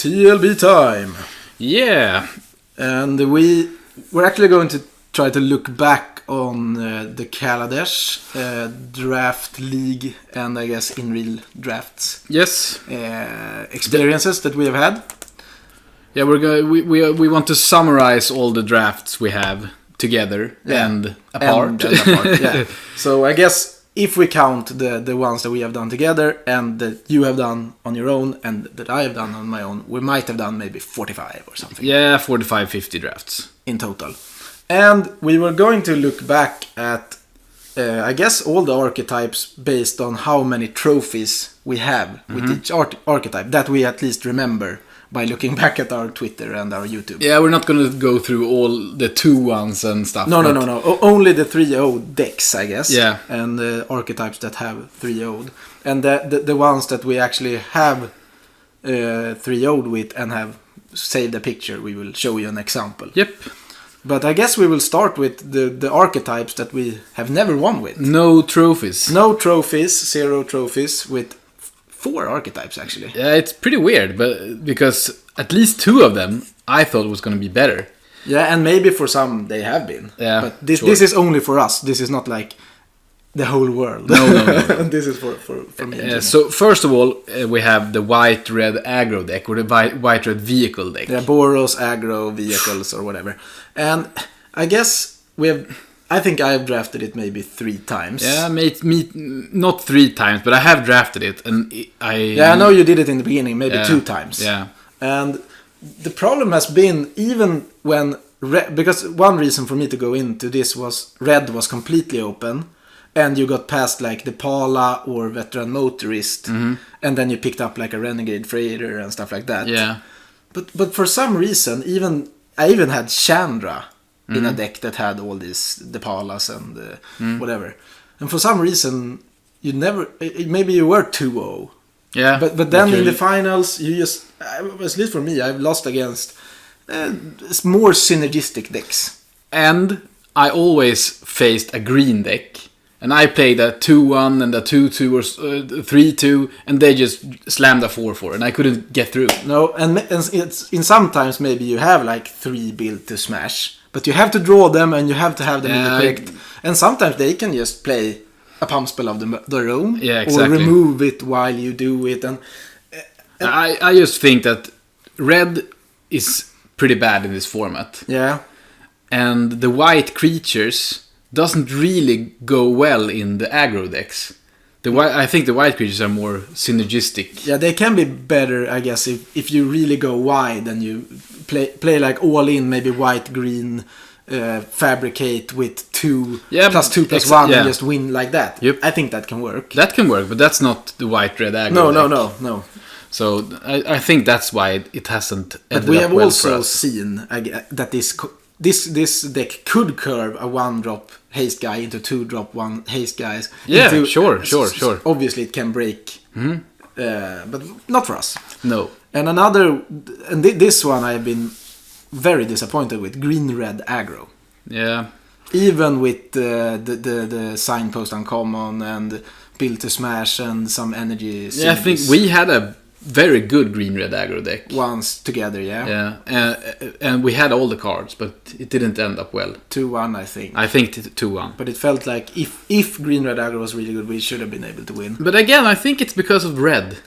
TLB time. Yeah. And we're actually going to try to look back on the Kaladesh draft league and I guess in real drafts. Yes. Experiences that we have had. Yeah, we want to summarize all the drafts we have together and apart. And apart. Yeah. So I guess if we count the ones that we have done together and that you have done on your own and that I have done on my own, we might have done maybe 45 or something. Yeah, 45, 50 drafts. In total. And we were going to look back at, I guess, all the archetypes based on how many trophies we have with each archetype. That we at least remember by looking back at our Twitter and our YouTube. Yeah, we're not going to go through all the 2-1s and stuff. No. Only the 3-0 decks, I guess. Yeah. And the archetypes that have 3-0'd. And the ones that we actually have 3-0'd with and have saved a picture, we will show you an example. Yep. But I guess we will start with the archetypes that we have never won with. No trophies. No trophies, 0 trophies with 4 archetypes actually. Yeah, it's pretty weird, but because at least 2 of them I thought was going to be better. Yeah, and maybe for some they have been. Yeah, but this is only for us. This is not like the whole world. No. This is for me. So first of all, we have the white-red aggro deck or the white-red vehicle deck. Yeah, Boros, aggro, vehicles or whatever. And I guess I think I've drafted it maybe 3 times. Yeah, not 3 times, but I have drafted it, and I know you did it in the beginning, maybe 2 times. Yeah. And the problem has been even when because one reason for me to go into this was red was completely open, and you got past like the Pala or Veteran Motorist, and then you picked up like a Renegade Freighter and stuff like that. Yeah. But for some reason, I even had Chandra in a deck that had all these the Palas and whatever. And for some reason, you never. Maybe you were 2-0. Yeah. But then in the finals, you just, at least for me, I've lost against more synergistic decks. And I always faced a green deck. And I played a 2-1 and a 2-2 or 3-2, and they just slammed a 4-4, and I couldn't get through. No, and it's in sometimes maybe you have like 3 build to smash, but you have to draw them and you have to have them in the correct. And sometimes they can just play a pump spell of their own, or remove it while you do it. And I just think that red is pretty bad in this format. Yeah, and the white creatures doesn't really go well in the aggro decks. I think the white creatures are more synergistic. Yeah, they can be better, I guess, if you really go wide and you play like all in, maybe white, green, fabricate with 2 plus 2 plus 1 and just win like that. Yep. I think that can work. That can work, but that's not the white-red aggro deck. No. So I think that's why it hasn't ended up well for us. But we have also seen that this deck could curve a 1-drop haste guy into 2-drop 1 haste guys. Yeah, sure. Obviously, it can break, but not for us. No. And this one I've been very disappointed with, green-red aggro. Yeah. Even with the signpost uncommon and build to smash and some energy. Yeah, I think we had a very good green-red aggro deck. Once together, yeah. Yeah, and we had all the cards, but it didn't end up well. 2-1, I think. I think 2-1. But it felt like if green-red aggro was really good, we should have been able to win. But again, I think it's because of red.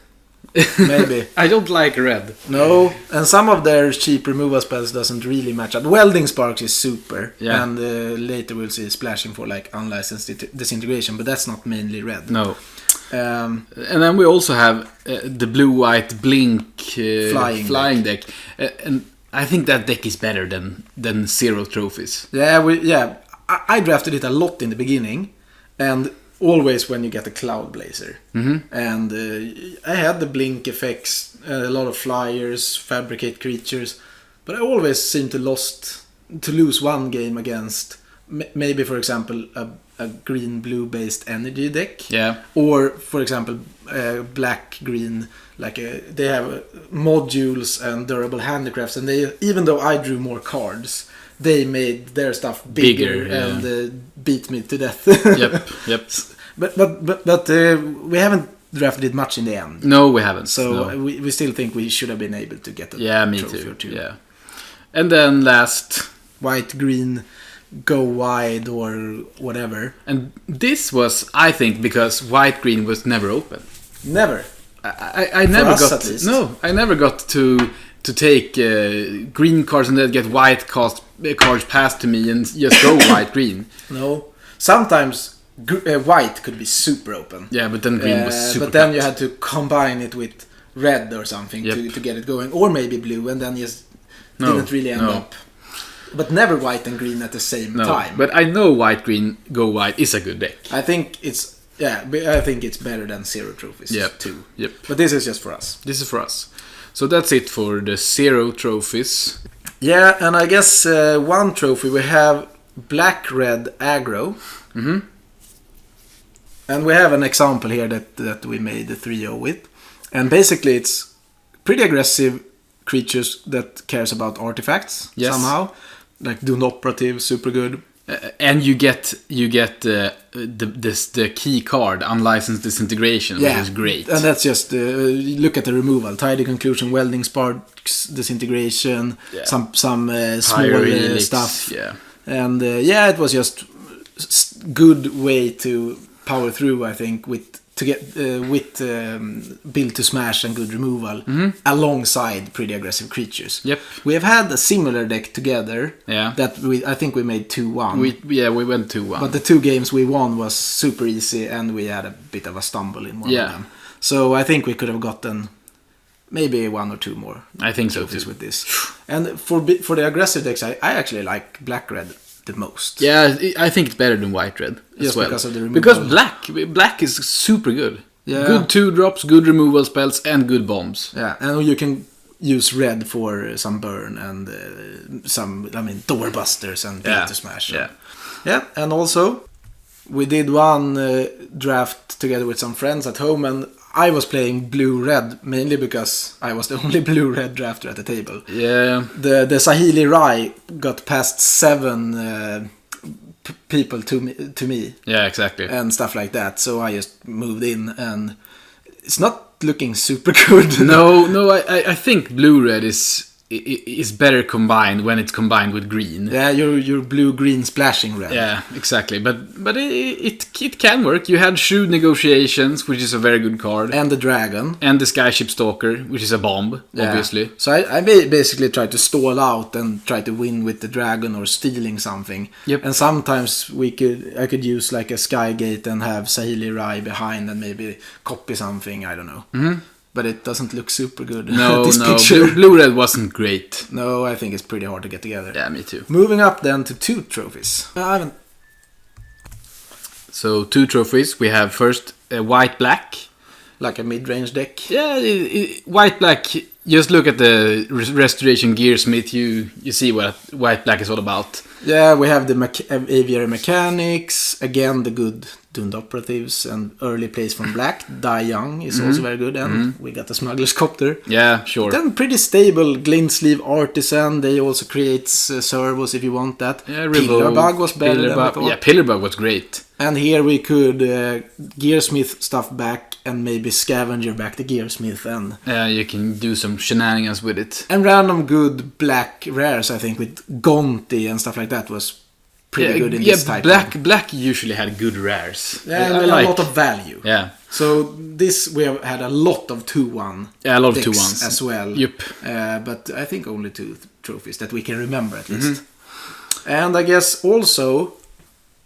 Maybe. I don't like red. No, and some of their cheap removal spells doesn't really match up. Welding Sparks is super, and later we'll see Splashing for like Unlicensed Disintegration, but that's not mainly red. No. And then we also have the blue-white blink flying deck. And I think that deck is better than 0 trophies. Yeah, I drafted it a lot in the beginning, and always when you get a Cloud Blazer. And I had the blink effects, a lot of flyers, fabricate creatures, but I always seemed to lose one game against maybe, for example, a green-blue based energy deck. Yeah. Or, for example, black-green, like they have modules and durable handicrafts, and even though I drew more cards, they made their stuff bigger and beat me to death. Yep. But we haven't drafted it much in the end. No, we haven't. So no. we still think we should have been able to get a me trophy too. or two. Yeah. And then last, white, green, go wide or whatever. And this was, I think, because white green was never open. Never. I never us, got. At least. No, I never got to take green cards and then get white cards passed to me and just go white green. No. Sometimes white could be super open. Yeah, but then green was super. But then cut. you had to combine it with red or something to get it going, or maybe blue, and then just didn't really end up. But never white and green at the same time. But I know white green go white is a good deck. I think it's better than zero trophies too. Yep. But this is just for us. This is for us. So that's it for the zero trophies. Yeah, and I guess one trophy we have black-red aggro. Mm-hmm. And we have an example here that we made the 3-0 with. And basically it's pretty aggressive creatures that cares about artifacts somehow. Like Dune Operative, super good. And you get the key card, Unlicensed Disintegration, which is great. And that's just look at the removal: Tidy Conclusion, Welding Sparks, Disintegration, some small stuff. Yeah, and it was just good way to power through. I think with build to smash and good removal alongside pretty aggressive creatures. Yep. We have had a similar deck together. Yeah. That I think we made 2-1. We went 2-1. But the 2 games we won was super easy, and we had a bit of a stumble in one of them. So I think we could have gotten maybe 1 or 2 more. I think so trophies too. With this. And for the aggressive decks, I actually like black-red the most. Yeah, I think it's better than white-red as well. Because of the removal. Because black is super good. Yeah. Good 2-drops, good removal spells, and good bombs. Yeah, and you can use red for some burn and some, doorbusters and build to smash. Yeah, and also we did one draft together with some friends at home, and I was playing blue-red mainly because I was the only blue-red drafter at the table. Yeah. The Sahili Rai got past 7 people to me. Yeah, exactly. And stuff like that. So I just moved in, and it's not looking super good. No, I think blue-red is better combined when it's combined with green. Yeah, your blue-green splashing red. Yeah, exactly. But it can work. You had Shrewd Negotiations, which is a very good card. And the dragon. And the Skyship Stalker, which is a bomb, obviously. So I basically tried to stall out and try to win with the dragon or stealing something. Yep. And sometimes I could use like a Skygate and have Sahili Rai behind and maybe copy something, I don't know. Mm-hmm. But it doesn't look super good. No, picture. Blue-red wasn't great. No, I think it's pretty hard to get together. Yeah, me too. Moving up then to 2 trophies. So 2 trophies. We have first white-black. Like a mid-range deck. Yeah, white-black. Just look at the Restoration Gearsmith. You see what white-black is all about. Yeah, we have the Aviary Mechanics. Again, the good Doomed Operatives and early plays from black. Die Young is also very good. And we got the Smuggler's Copter. Yeah, sure. Then pretty stable Glint Sleeve Artisan. They also creates servos if you want that. Yeah, Pillarbug was better than I thought. Yeah, Pillarbug was great. And here we could Gearsmith stuff back and maybe Scavenger back the Gearsmith. And you can do some shenanigans with it. And random good black rares, I think, with Gonti and stuff like that was pretty good in this type. Black usually had good rares. Yeah, and a lot of value. Yeah. So this we have had a lot of 2-1. Yeah, a lot of 2-1s as well. Yep. But I think only 2 trophies that we can remember at least. And I guess also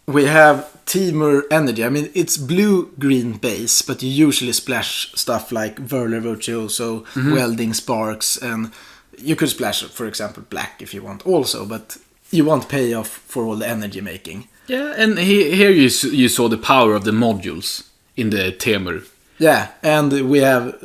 we have Temur Energy. I mean, it's blue-green base, but you usually splash stuff like Whirler Virtuoso, Welding Sparks, and you could splash, for example, black if you want also, but you want payoff for all the energy making. Yeah, and here you saw the power of the modules in the Temur. Yeah, and we have,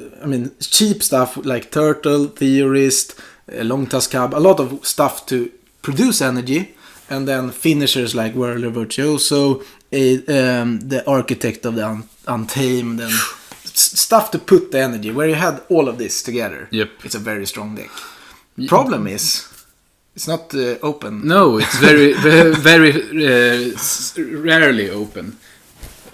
cheap stuff like Turtle, Theorist, Long Tusk Cub, a lot of stuff to produce energy, and then finishers like Whirler Virtuoso, the Architect of the Untamed, and stuff to put the energy. Where you had all of this together, it's a very strong deck. Problem is, it's not open. No, it's very, very, very rarely open.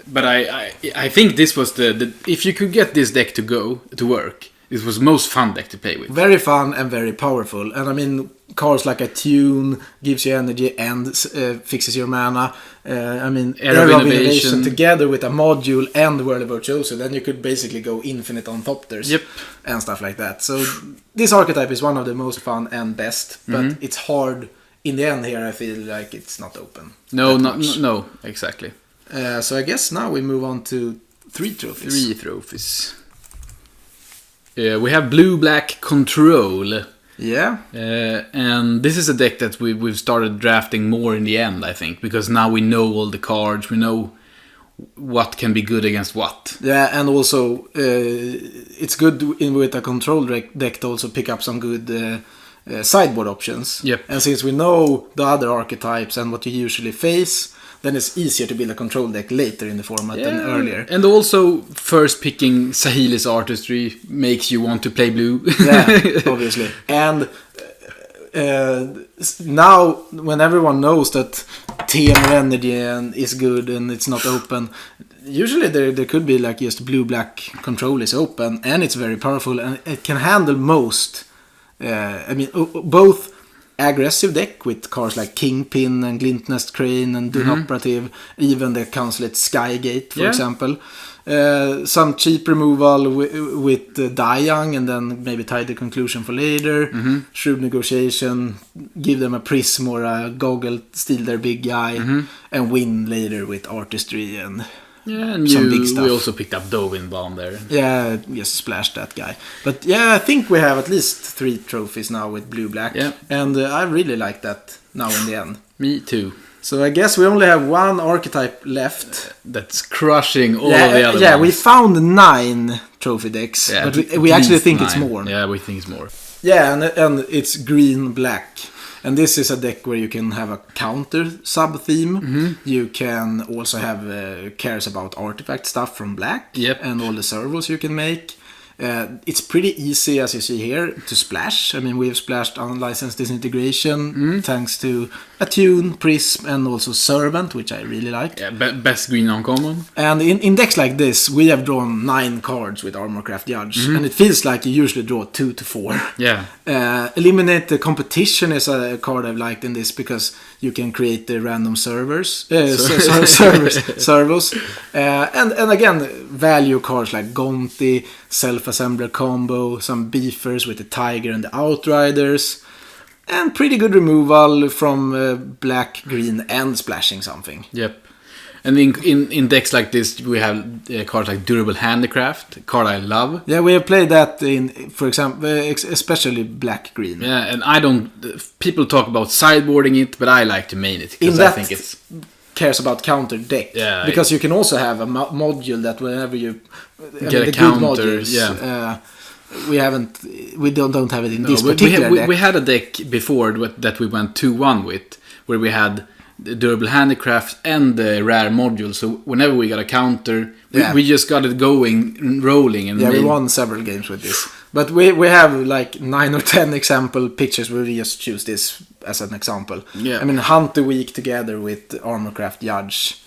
But I think this was the if you could get this deck to work, it was most fun deck to play with. Very fun and very powerful. And I mean, cards like Attune gives you energy and fixes your mana. I mean, Era of Innovation together with a module and Whirly Virtuoso, then you could basically go infinite on Thopters. Yep. And stuff like that. So this archetype is one of the most fun and best, but it's hard. In the end here, I feel like it's not open. No, exactly. So I guess now we move on to 3 trophies. 3 trophies. We have blue-black control. Yeah. And this is a deck that we've started drafting more in the end, I think, because now we know all the cards, we know what can be good against what. Yeah, and also it's good with a control deck to also pick up some good sideboard options. Yep. And since we know the other archetypes and what you usually face, then it's easier to build a control deck later in the format than earlier. And also, first picking Saheeli's Artistry makes you want to play blue. Yeah, obviously. And now, when everyone knows that TM Energy is good and it's not open, usually there could be like just blue-black control is open and it's very powerful and it can handle most. I mean, both aggressive deck with cards like Kingpin and Glintnest Crane and Dune Operative, even the Councilate Skygate, for example. Some cheap removal with Dayang and then maybe Tidal Conclusion for later. Shrewd Negotiation, give them a Prism or a Goggle, steal their big guy, and win later with Artistry and some big stuff. We also picked up Dovin Bomb there. Yeah, just splash that guy. But yeah, I think we have at least 3 trophies now with blue-black. Yeah. And I really like that now in the end. Me too. So I guess we only have one archetype left. That's crushing all of the other ones. Yeah, we found 9 trophy decks. Yeah, but we actually think 9. it's more. Yeah, we think it's more. Yeah, and it's green-black. And this is a deck where you can have a counter sub-theme. You can also have cares about artifact stuff from black. And all the servos you can make. It's pretty easy, as you see here, to splash. I mean, we've splashed Unlicensed Disintegration thanks to Attune, Prism, and also Servant, which I really like. Yeah, best green uncommon. And in decks like this, we have drawn 9 cards with Armorcraft Judge. And it feels like you usually draw 2 to 4. Yeah. Eliminate the Competition is a card I've liked in this because you can create the random servos. And again, value cards like Gonti, Self-Assembler Combo, some beefers with the Tiger and the Outriders. And pretty good removal from black, green, and splashing something. Yep. And in decks like this, we have cards like Durable Handicraft, a card I love. Yeah, we have played that in, for example, especially black-green. Yeah, and people talk about sideboarding it, but I like to main it because I think it's cares about counter deck. Yeah, because you can also have a module that whenever you get a counter, we don't have it in this particular deck. We had a deck before that we went 2-1 with, where we had the Durable Handicraft and the rare module. So whenever we got a counter, we just got it going, rolling. And we won several games with this. But we have like 9 or 10 example pictures where we just choose this as an example. Yeah. I mean, Hunt the Weak together with Armorcraft Judge,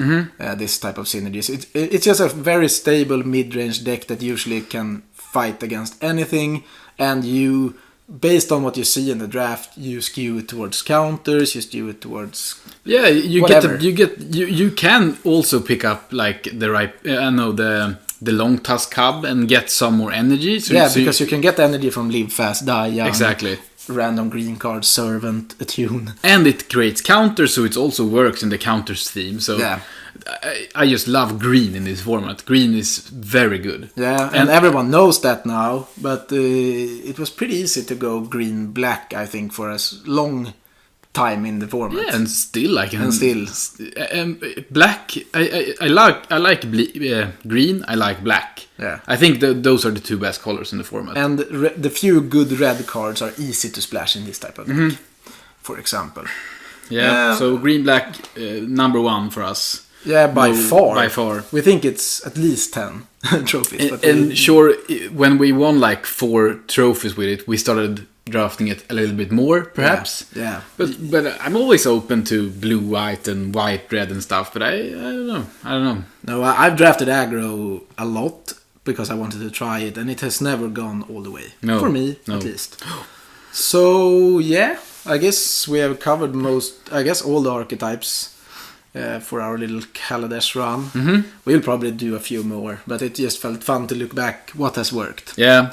this type of synergies. It's just a very stable mid-range deck that usually can fight against anything, and you, based on what you see in the draft, you skew it towards counters, you skew it towards whatever. You can also pick up like the long tusk cub and get some more energy. Because you can get energy from Live Fast, Die Young. Exactly. Random green card, Servant, Attune. And it creates counters, so it also works in the counters theme. So I just love green in this format. Green is very good. Yeah, and everyone knows that now. But it was pretty easy to go green-black, I think, for a long time in the format. Yeah, and still black. I like green. I like black. Yeah, I think those are the 2 best colors in the format. And the few good red cards are easy to splash in this type of deck, for example. Yeah. So green black number 1 for us. Yeah, by far. By far. We think it's at least 10 trophies. And sure, when we won like 4 trophies with it, we started drafting it a little bit more, perhaps. Yeah. But I'm always open to blue, white, and white, red and stuff. But I don't know. No, I've drafted aggro a lot because I wanted to try it, and it has never gone all the way. No. For me, at least. So, yeah, I guess we have covered all the archetypes for our little Kaladesh run. Mm-hmm. We'll probably do a few more, but it just felt fun to look back what has worked. Yeah.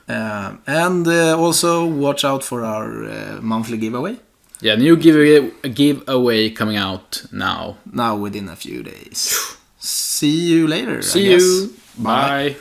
And also watch out for our monthly giveaway. Yeah, new giveaway coming out now. Now within a few days. See you later. See you. Bye.